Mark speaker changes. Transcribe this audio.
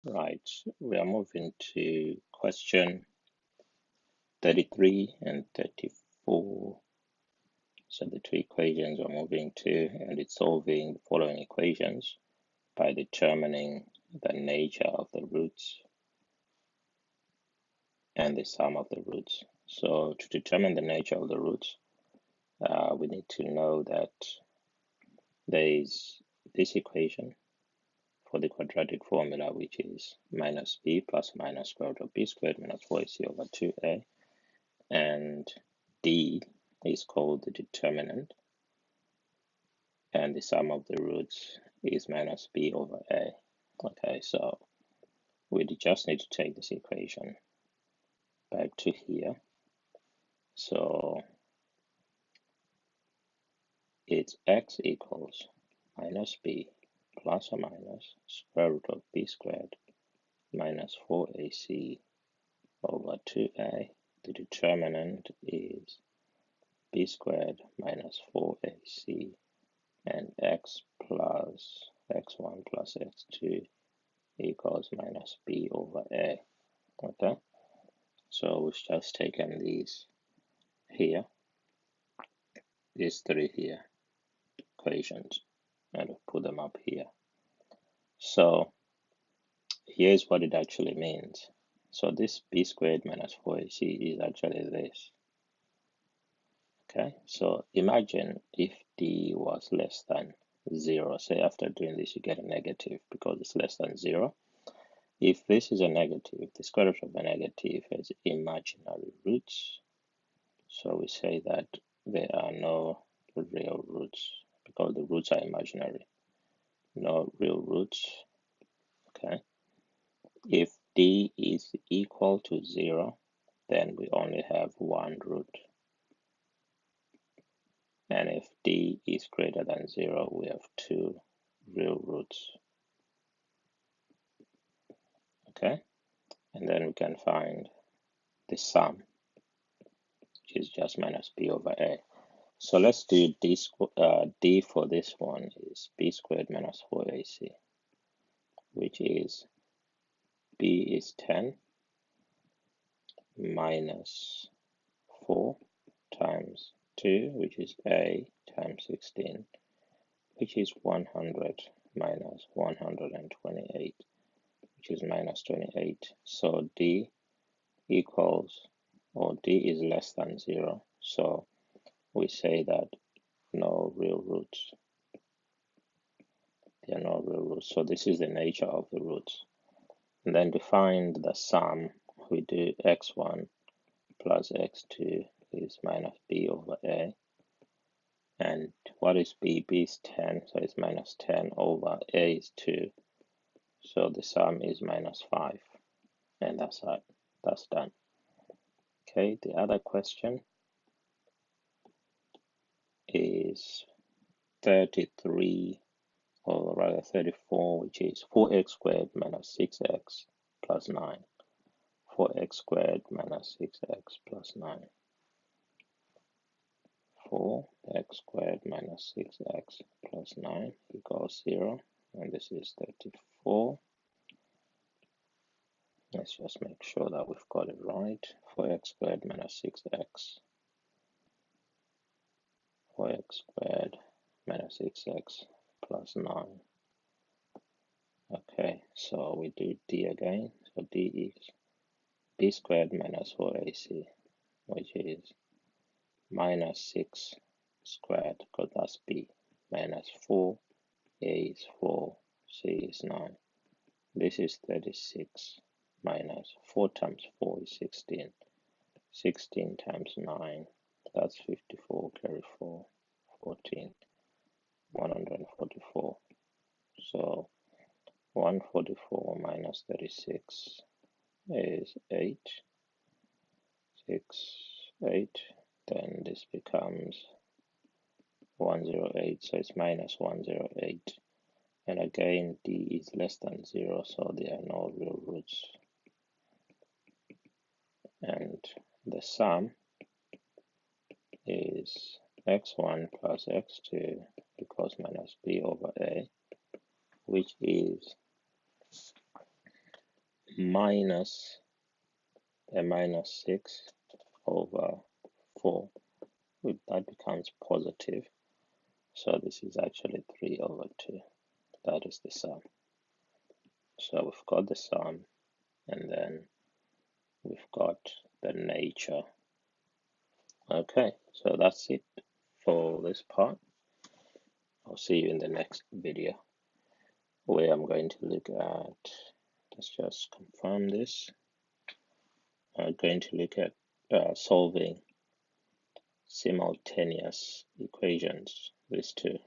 Speaker 1: Right, we are moving to question 33 and 34. So the two equations we're moving to, and it's solving the following equations by determining the nature of the roots and the sum of the roots. So to determine the nature of the roots, we need to know that there is this equation for the quadratic formula, which is minus b plus minus square root of b squared minus 4ac over 2a, and d is called the determinant, and the sum of the roots is minus b over a. Okay, so we just need to take this equation back to here. So it's x equals minus b plus or minus square root of b squared minus 4ac over 2a. The determinant is b squared minus 4ac, and x plus x1 plus x2 equals minus b over a. Okay, so we've just taken these here, these three here equations, and put them up here. So here's what it actually means. So this b squared minus 4ac is actually this. Okay, so imagine if d was less than 0. Say after doing this you get a negative because it's less than 0. If this is a negative, the square root of a negative has imaginary roots. So we say that there are no real roots because the roots are imaginary. No real roots. Okay. If d is equal to 0, then we only have one root. And if d is greater than 0, we have two real roots. Okay. And then we can find the sum, which is just minus b over a. So let's do d for this one is b squared minus 4ac, which is b is 10 minus 4 times 2, which is a times 16, which is 100 minus 128, which is minus 28. So d equals, or d is less than 0. So we say that no real roots. There are no real roots. So this is the nature of the roots. And then to find the sum, we do x1 plus x2 is minus b over a. And what is b? B is 10, so it's minus 10 over a is 2. So the sum is minus 5. And that's it. That's done. Okay, the other question is 33, or rather 34, which is 4x squared minus 6x plus 9. 4x squared minus 6x plus 9. 4x squared minus 6x plus 9 equals 0. And this is 34. Let's just make sure that we've got it right. 4x squared minus 6x. 4x squared minus 6x plus 9. Okay, so we do d again. So d is b squared minus 4ac, which is minus 6 squared, because that's b, minus 4, a is 4, c is 9. This is 36 minus 4 times 4 is 16. 16 times 9, that's 54, carry 4, 14, 144. So 144 minus 36 is 8, 6, 8. Then this becomes 108, so it's minus 108. And again, d is less than 0, so there are no real roots. And the sum is x1 plus x2 equals minus b over a, which is minus a minus 6 over 4. That becomes positive. So this is actually 3 over 2. That is the sum. So we've got the sum, and then we've got the nature. Okay, so that's it for this part. I'll see you in the next video, where I'm going to look at, let's just confirm this. I'm going to look at solving simultaneous equations, these two.